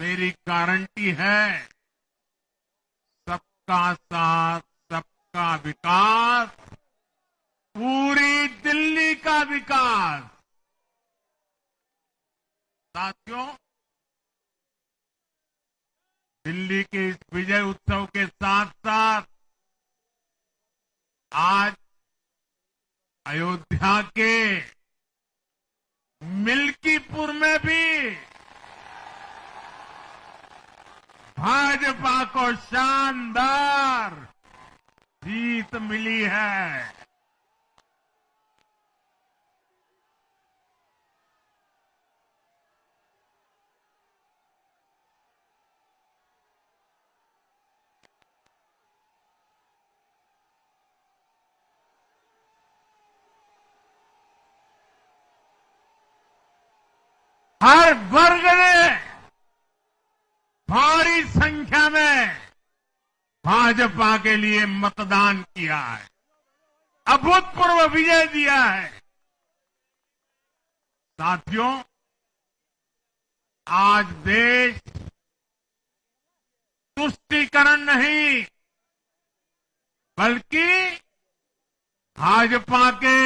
मेरी गारंटी है, सबका साथ, सबका विकास, पूरी दिल्ली का विकास। साथियों, दिल्ली के इस विजय उत्सव के साथ साथ आज अयोध्या के मिल्कीपुर में भी भाजपा को शानदार जीत मिली है। हर वर्ग ने भारी संख्या में भाजपा के लिए मतदान किया है, अभूतपूर्व विजय दिया है। साथियों, आज देश तुष्टीकरण नहीं बल्कि भाजपा के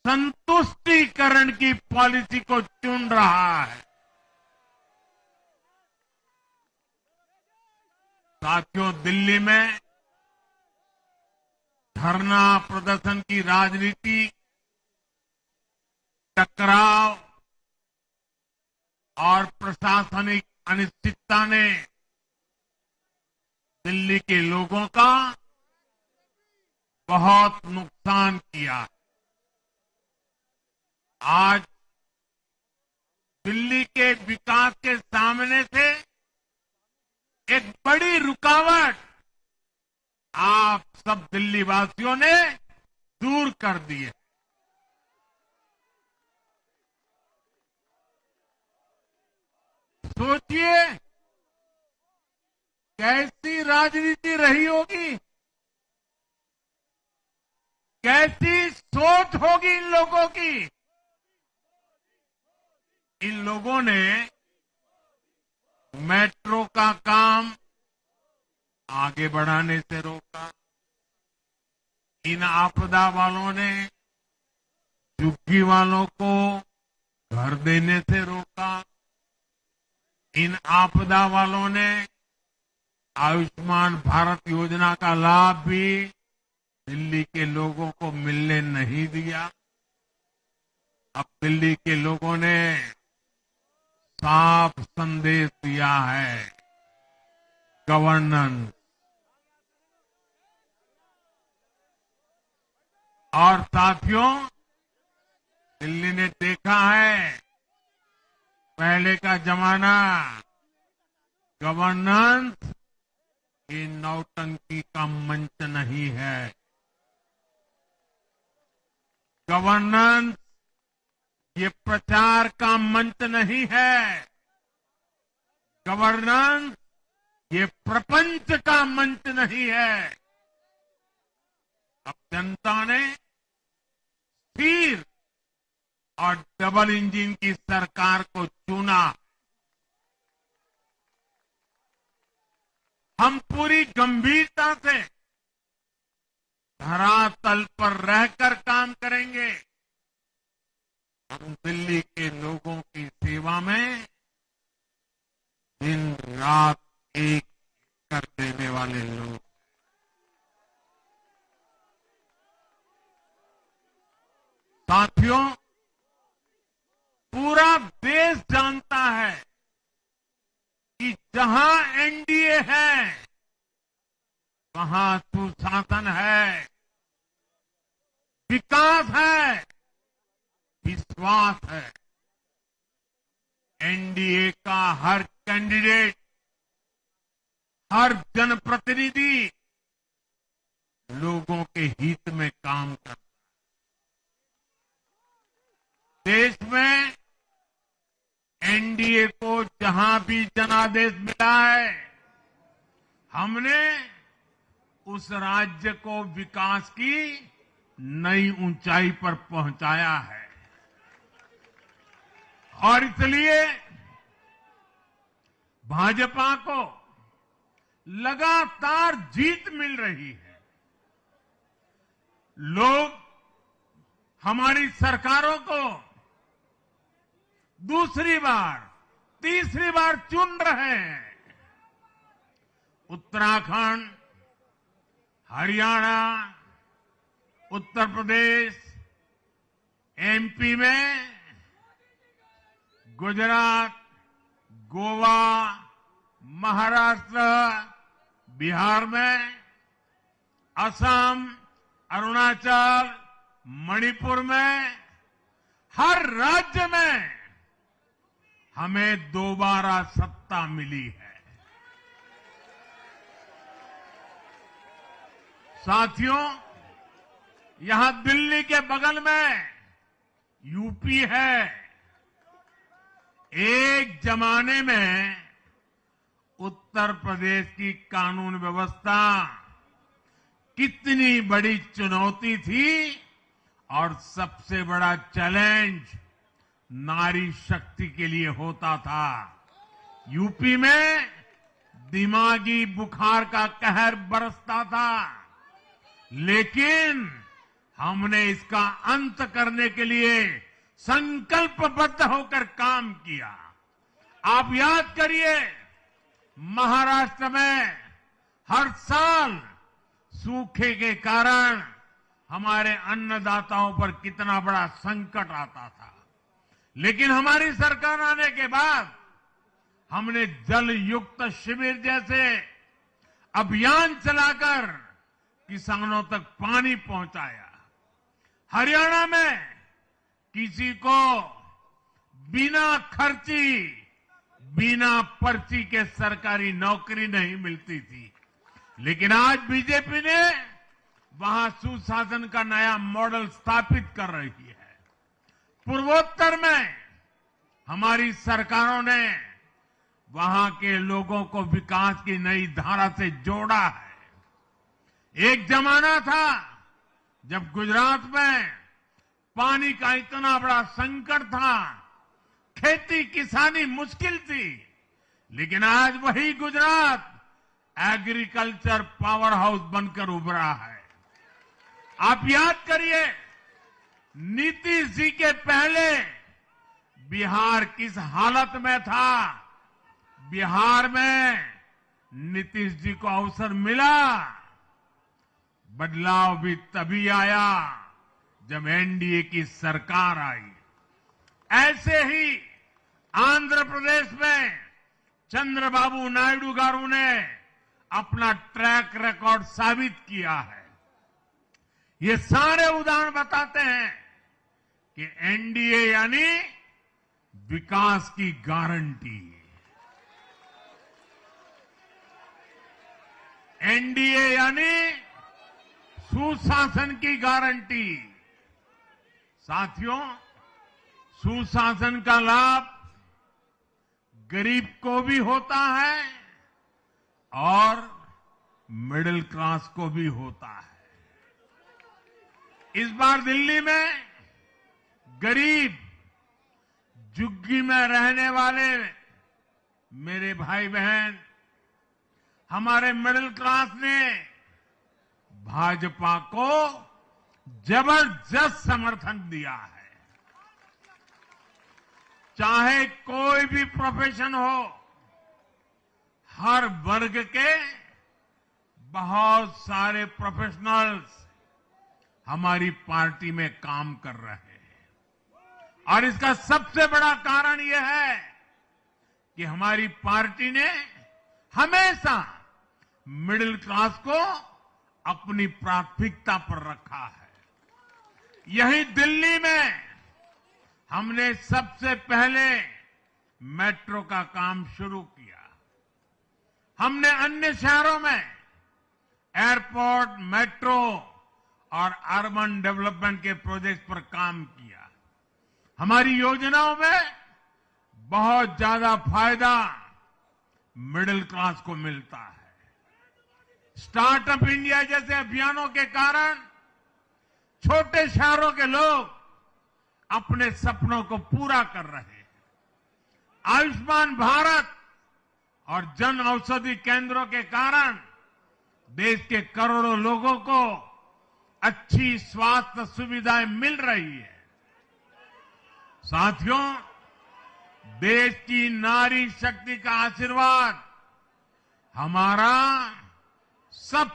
संतुष्टीकरण की पॉलिसी को चुन रहा है। साथियों, दिल्ली में धरना प्रदर्शन की राजनीति, टकराव और प्रशासनिक अनिश्चितता ने दिल्ली के लोगों का बहुत नुकसान किया। आज दिल्ली के विकास के सामने से एक बड़ी रुकावट आप सब दिल्ली वासियों ने दूर कर दी है। सोचिए कैसी राजनीति रही होगी, कैसी सोच होगी इन लोगों की। इन लोगों ने मेट्रो का काम आगे बढ़ाने से रोका। इन आपदा वालों ने झुग्गी वालों को घर देने से रोका। इन आपदा वालों ने आयुष्मान भारत योजना का लाभ भी दिल्ली के लोगों को मिलने नहीं दिया। अब दिल्ली के लोगों ने साफ संदेश दिया है, गवर्नेंस। और साथियों, दिल्ली ने देखा है पहले का जमाना, गवर्नेंस ये नौटंकी का मंच नहीं है। गवर्नेंस ये प्रचार का मंच नहीं है। गवर्नेंस ये प्रपंच का मंच नहीं है। अब जनता ने स्थिर और डबल इंजन की सरकार को चुना। हम पूरी गंभीरता से धरातल पर रहकर काम करेंगे। हम दिल्ली के लोगों की सेवा में दिन रात एक कर देने वाले लोग। साथियों, पूरा देश जानता है कि जहां एनडीए है वहां सुशासन है, विकास है, विश्वास है। एनडीए का हर कैंडिडेट, हर जनप्रतिनिधि लोगों के हित में काम करता है। देश में एनडीए को जहां भी जनादेश मिला है, हमने उस राज्य को विकास की नई ऊंचाई पर पहुंचाया है। और इसलिए भाजपा को लगातार जीत मिल रही है। लोग हमारी सरकारों को दूसरी बार, तीसरी बार चुन रहे हैं। उत्तराखंड, हरियाणा, उत्तर प्रदेश, एमपी में, गुजरात, गोवा, महाराष्ट्र, बिहार में, असम, अरुणाचल, मणिपुर में, हर राज्य में हमें दोबारा सत्ता मिली है। साथियों, यहां दिल्ली के बगल में यूपी है। एक जमाने में उत्तर प्रदेश की कानून व्यवस्था कितनी बड़ी चुनौती थी और सबसे बड़ा चैलेंज नारी शक्ति के लिए होता था। यूपी में दिमागी बुखार का कहर बरसता था, लेकिन हमने इसका अंत करने के लिए संकल्पबद्ध होकर काम किया। आप याद करिए, महाराष्ट्र में हर साल सूखे के कारण हमारे अन्नदाताओं पर कितना बड़ा संकट आता था, लेकिन हमारी सरकार आने के बाद हमने जल युक्त शिविर जैसे अभियान चलाकर किसानों तक पानी पहुंचाया। हरियाणा में किसी को बिना खर्ची, बिना पर्ची के सरकारी नौकरी नहीं मिलती थी, लेकिन आज बीजेपी ने वहां सुशासन का नया मॉडल स्थापित कर रही है। पूर्वोत्तर में हमारी सरकारों ने वहां के लोगों को विकास की नई धारा से जोड़ा है। एक जमाना था जब गुजरात में पानी का इतना बड़ा संकट था, खेती किसानी मुश्किल थी, लेकिन आज वही गुजरात एग्रीकल्चर पावर हाउस बनकर उभरा है। आप याद करिए, नीतीश जी के पहले बिहार किस हालत में था। बिहार में नीतीश जी को अवसर मिला। बदलाव भी तभी आया जब एनडीए की सरकार आई। ऐसे ही आंध्र प्रदेश में चंद्रबाबू नायडू गारू ने अपना ट्रैक रिकॉर्ड साबित किया है। ये सारे उदाहरण बताते हैं कि एनडीए यानी विकास की गारंटी। एनडीए यानी सुशासन की गारंटी। साथियों, सुशासन का लाभ गरीब को भी होता है और मिडिल क्लास को भी होता है। इस बार दिल्ली में गरीब, झुग्गी में रहने वाले मेरे भाई बहन, हमारे मिडिल क्लास ने भाजपा को जबरदस्त समर्थन दिया है। चाहे कोई भी प्रोफेशन हो, हर वर्ग के बहुत सारे प्रोफेशनल्स हमारी पार्टी में काम कर रहे हैं। और इसका सबसे बड़ा कारण यह है कि हमारी पार्टी ने हमेशा मिडिल क्लास को अपनी प्राथमिकता पर रखा है। यही दिल्ली में हमने सबसे पहले मेट्रो का काम शुरू किया। हमने अन्य शहरों में एयरपोर्ट, मेट्रो और अर्बन डेवलपमेंट के प्रोजेक्ट पर काम किया। हमारी योजनाओं में बहुत ज्यादा फायदा मिडिल क्लास को मिलता है। स्टार्टअप इंडिया जैसे अभियानों के कारण छोटे शहरों के लोग अपने सपनों को पूरा कर रहे हैं। आयुष्मान भारत और जन औषधि केंद्रों के कारण देश के करोड़ों लोगों को अच्छी स्वास्थ्य सुविधाएं मिल रही है। साथियों, देश की नारी शक्ति का आशीर्वाद हमारा सब